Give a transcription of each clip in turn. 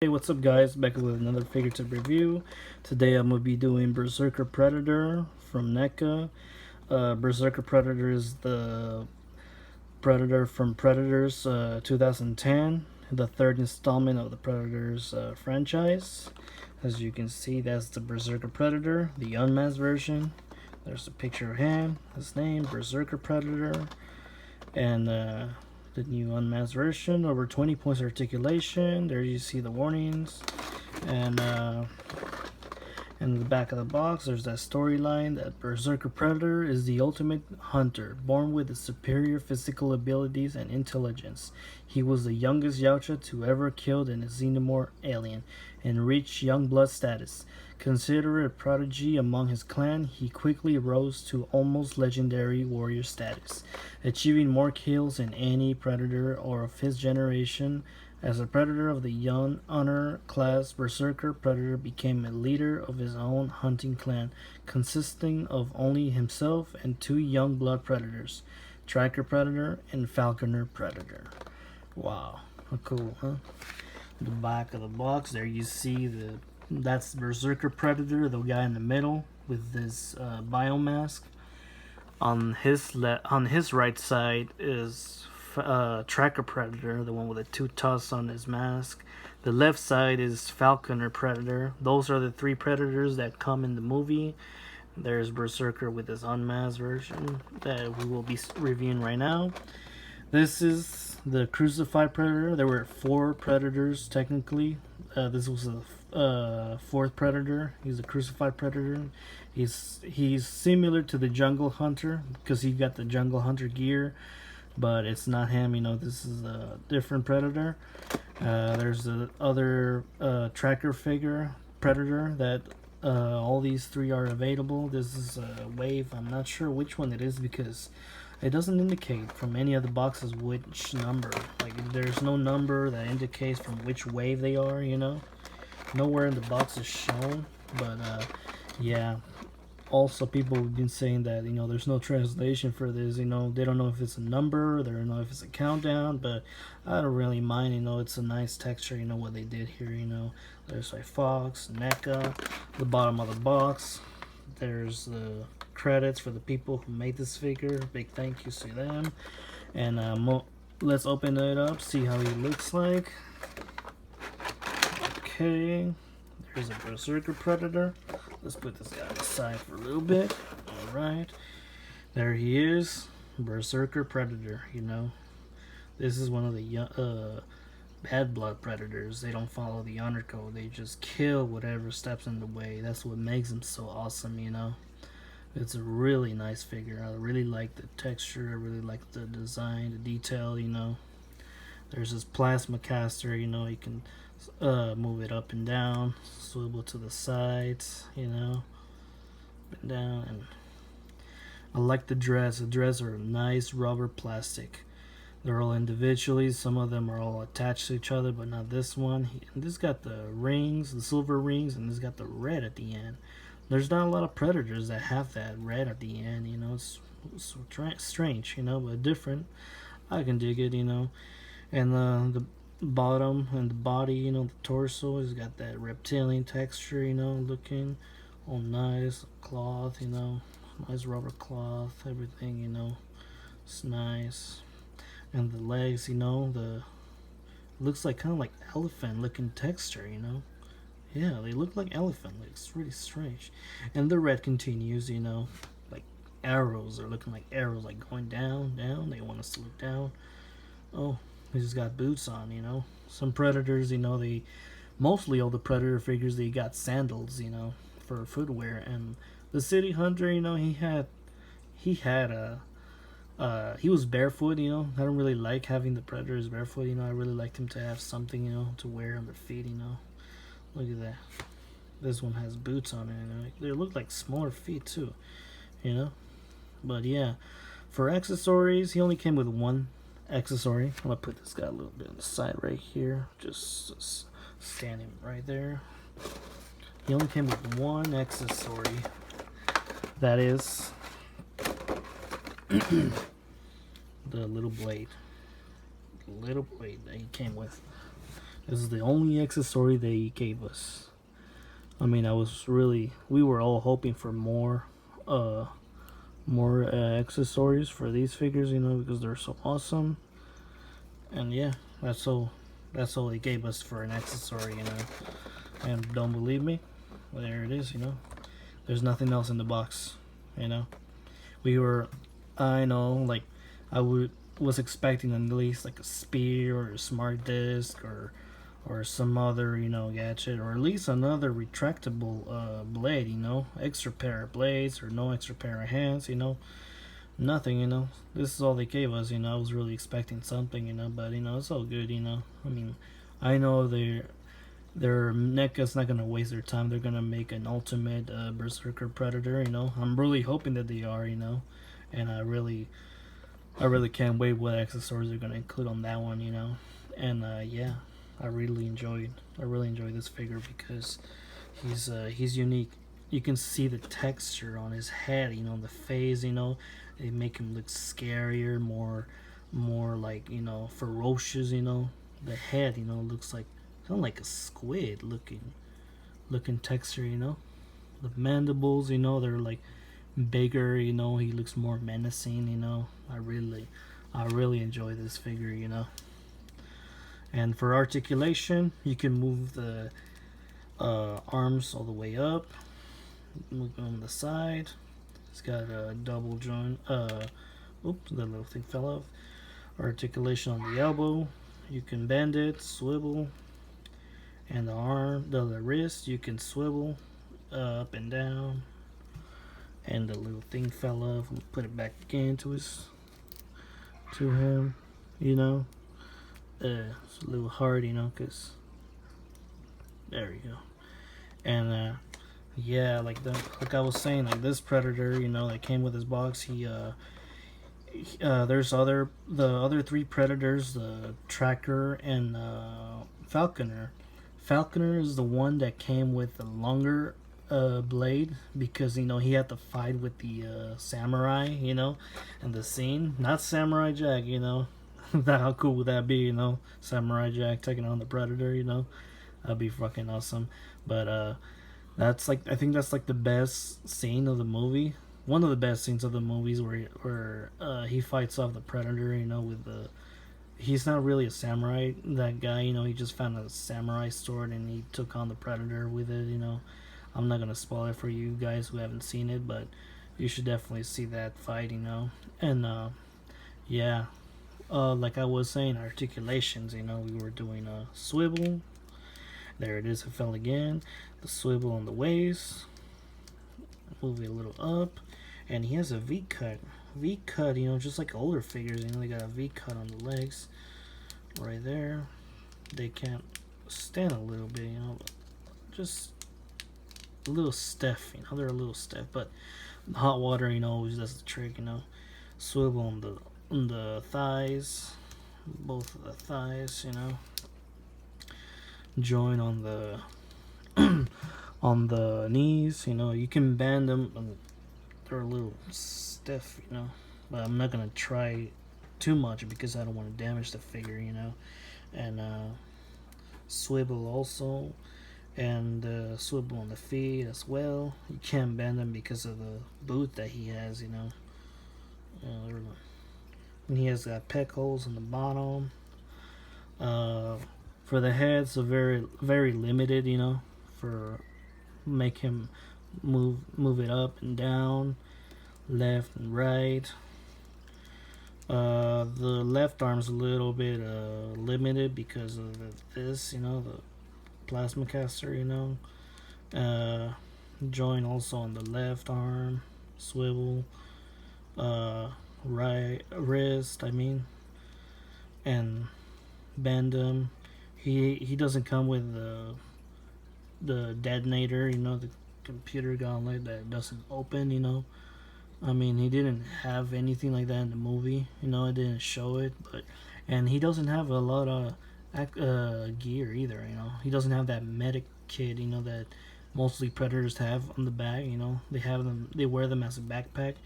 Hey, what's up guys, back with another figurative review. Today I'm going to be doing Berserker Predator from Neca. Berserker Predator is the Predator from Predators 2010, the third installment of the Predators franchise. As you can see, that's the Berserker Predator, the Unmasked version. There's a picture of him, his name, Berserker Predator, and the new Unmasked version, over 20 points articulation. There you see the warnings, and in the back of the box there's that storyline that Berserker Predator is the ultimate hunter, born with the superior physical abilities and intelligence. He was the youngest Yautja to ever killed in a xenomorph alien and reached young blood status. Considered a prodigy among his clan, he quickly rose to almost legendary warrior status, achieving more kills than any predator or of his generation. As a predator of the young honor class, Berserker Predator became a leader of his own hunting clan, consisting of only himself and two young blood predators, Tracker Predator and Falconer Predator. Wow, how cool, huh? The back of the box, there you see that's Berserker Predator, the guy in the middle with this biomask. On his right side is Tracker Predator, the one with the two tusks on his mask. The left side is Falconer Predator. Those are the three predators that come in the movie. There's Berserker with his unmasked version that we will be reviewing right now. This is the Crucified Predator. There were 4 predators technically. This was the 4th predator. He's a Crucified Predator. He's similar to the Jungle Hunter because he got the Jungle Hunter gear, but it's not him. You know, this is a different predator. There's the other Tracker figure predator that all these 3 are available. This is a wave. I'm not sure which one it is because it doesn't indicate from any of the boxes which number. Like, there's no number that indicates from which wave they are, you know. Nowhere in the box is shown, but yeah. Also, people have been saying that, you know, there's no translation for this, you know. They don't know if it's a number, they don't know if it's a countdown, but I don't really mind, you know. It's a nice texture, you know, what they did here, you know. There's like Fox, Neca, the bottom of the box. There's the credits for the people who made this figure. Big thank yous to them. And let's open it up, see how he looks like. Okay, there's a Berserker Predator. Let's put this guy aside for a little bit. Alright, there he is, Berserker Predator. You know, this is one of the bad blood predators. They don't follow the honor code, they just kill whatever steps in the way. That's what makes them so awesome, you know. It's a really nice figure. I really like the texture, I really like the design, the detail, you know. There's this plasma caster, you know, you can move it up and down, swivel to the sides, you know, up and down. And I like the dreads. The dreads are nice rubber plastic. They're all individually. Some of them are all attached to each other, but not this one. This got the rings, the silver rings, and this got the red at the end. There's not a lot of predators that have that red at the end, you know. It's strange, you know, but different. I can dig it, you know. And the bottom and the body, you know, the torso has got that reptilian texture, you know, looking all nice. Cloth, you know, nice rubber cloth, everything, you know, it's nice. And the legs, you know, looks like kind of like elephant looking texture, you know. Yeah, they look like elephant legs. It's really strange. And the red continues, you know, like arrows. They're looking like arrows, like going down. They want us to look down. Oh, he's got boots on, you know. Some predators, you know, mostly all the predator figures, they got sandals, you know, for footwear. And the city hunter, you know, he was barefoot, you know. I don't really like having the predators barefoot, you know. I really liked him to have something, you know, to wear on their feet, you know. Look at that. This one has boots on it, you know. They look like smaller feet too, you know. But yeah, for accessories, he only came with one accessory. I'm gonna put this guy a little bit on the side right here, just stand him right there. He only came with one accessory, that is the little blade that he came with. This is the only accessory they gave us. I mean, we were all hoping for more accessories for these figures, you know, because they're so awesome. And yeah, that's all they gave us for an accessory, you know. And don't believe me? Well, there it is, you know. There's nothing else in the box, you know. We were, I know, like, was expecting at least like a spear or a smart disc or some other, you know, gadget, or at least another retractable blade, you know, extra pair of blades or no extra pair of hands, you know. Nothing, you know. This is all they gave us, you know. I was really expecting something, you know, but you know, it's all good, you know. I mean, I know their NECA's not gonna waste their time. They're gonna make an ultimate Berserker Predator, you know. I'm really hoping that they are, you know, and I really can't wait what accessories they're gonna include on that one, you know. And yeah, I really enjoyed this figure because he's unique. You can see the texture on his head, you know, the face, you know. They make him look scarier, more like, you know, ferocious, you know. The head, you know, looks like kind of like a squid looking texture, you know. The mandibles, you know, they're like bigger, you know. He looks more menacing, you know. I really enjoy this figure, you know. And for articulation, you can move the arms all the way up, move them on the side. It's got a double joint. Oops, that little thing fell off. Articulation on the elbow. You can bend it, swivel, and the arm, the wrist, you can swivel up and down. And the little thing fell off. We'll put it back again to him. You know, it's a little hard, you know, cause there we go. And yeah, like I was saying, like this Predator, you know, that came with his box. There's the other three Predators, the Tracker and Falconer. Falconer is the one that came with the longer blade because, you know, he had to fight with the samurai, you know, in the scene. Not Samurai Jack, you know. How cool would that be, you know? Samurai Jack taking on the Predator, you know. That'd be fucking awesome. But that's like, I think that's like the best scene of the movie. One of the best scenes of the movies where he fights off the Predator, you know, with the. He's not really a samurai, that guy, you know. He just found a samurai sword and he took on the Predator with it, you know. I'm not gonna spoil it for you guys who haven't seen it, but you should definitely see that fight, you know. And yeah, like I was saying, articulations, you know, we were doing a swivel. There it is, it fell again. The swivel on the waist. Move it a little up. And he has a V-cut. V-cut, you know, just like older figures, you know, they got a V-cut on the legs. Right there. They can't stand a little bit, you know, just a little stiff, you know, they're a little stiff, but hot water, you know, always does the trick, you know. Swivel on the thighs, both of the thighs, you know. Join on the on the knees, you know. You can bend them, and they're a little stiff, you know. But I'm not gonna try too much because I don't want to damage the figure, you know. And swivel also, and swivel on the feet as well. You can't bend them because of the boot that he has, you know. And he has got pec holes in the bottom. For the head, so very limited, you know, for make him move it up and down, left and right. The left arm's a little bit limited because of this, you know, the plasma caster, you know. Join also on the left arm, swivel, right wrist, I mean, and bend him. He doesn't come with the detonator, you know, the computer gauntlet that doesn't open, you know. I mean, he didn't have anything like that in the movie, you know. It didn't show it, and he doesn't have a lot of gear either, you know. He doesn't have that medic kit, you know, that mostly Predators have on the back, you know. They wear them as a backpack,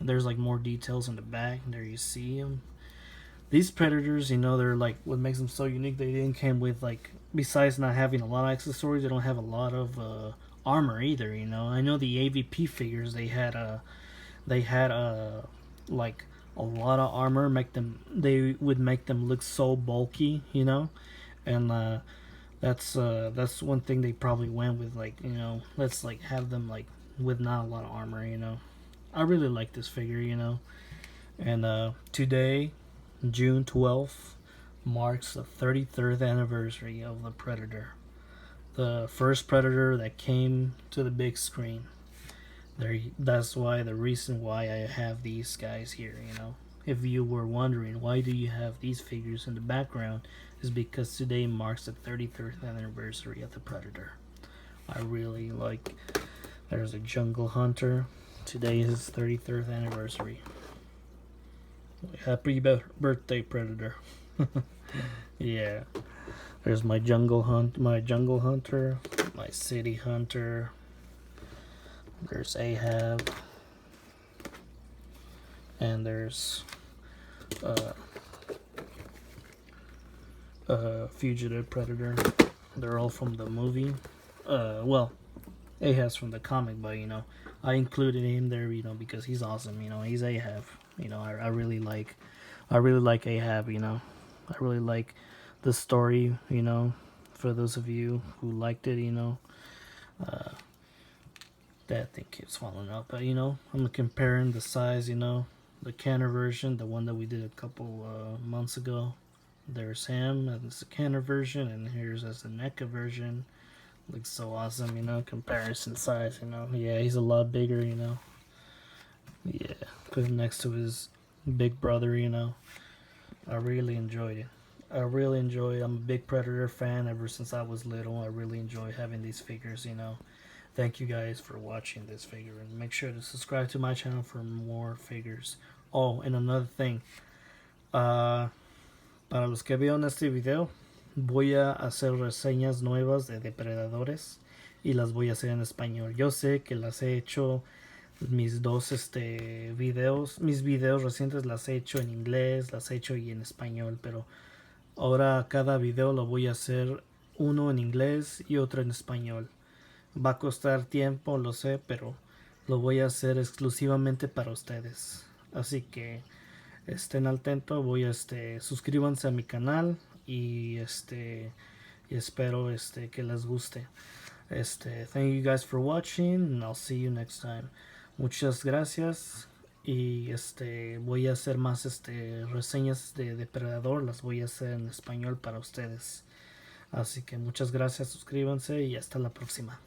and there's like more details in the back. There you see him. these Predators, you know, they're like what makes them so unique. They didn't came with like, besides not having a lot of accessories, they don't have a lot of armor either. You know, I know the AVP figures they had like a lot of armor. They would make them look so bulky, you know, and that's one thing they probably went with, like, you know, let's like have them like with not a lot of armor, you know. I really like this figure, you know. And today, June 12th, marks the 33rd anniversary of the Predator. The first Predator that came to the big screen. That's why the reason why I have these guys here, you know. If you were wondering why do you have these figures in the background, is because today marks the 33rd anniversary of the Predator. I really like. There's a Jungle Hunter. Today is his 33rd anniversary. Happy birthday, Predator. Yeah. There's my Jungle Hunter, my City Hunter. There's Ahab. And there's Fugitive Predator. They're all from the movie. Well, Ahab's from the comic, but you know, I included him there, you know, because he's awesome. You know, he's Ahab. You know, I really like Ahab. You know, I really like the story. You know, for those of you who liked it, you know, that thing keeps falling out. But you know, I'm comparing the size. You know, the Canner version, the one that we did a couple months ago. There's him, and it's the Canner version, and here's as the Neca version. Looks so awesome, you know, comparison size, you know. Yeah, he's a lot bigger, you know. Yeah, put him next to his big brother, you know. I really enjoyed it. I'm a big Predator fan ever since I was little. I really enjoy having these figures, you know. Thank you guys for watching this figure, and make sure to subscribe to my channel for more figures. Oh, and another thing. Para los que vieron este video, voy a hacer reseñas nuevas de depredadores y las voy a hacer en español. Yo sé que las he hecho, mis dos videos, mis videos recientes las he hecho en inglés, las he hecho y en español, pero ahora cada video lo voy a hacer uno en inglés y otro en español. Va a costar tiempo, lo sé, pero lo voy a hacer exclusivamente para ustedes. Así que estén atentos, suscríbanse a mi canal y espero que les guste. Thank you guys for watching, and I'll see you next time. Muchas gracias, y voy a hacer más reseñas de Depredador, las voy a hacer en español para ustedes. Así que muchas gracias, suscríbanse y hasta la próxima.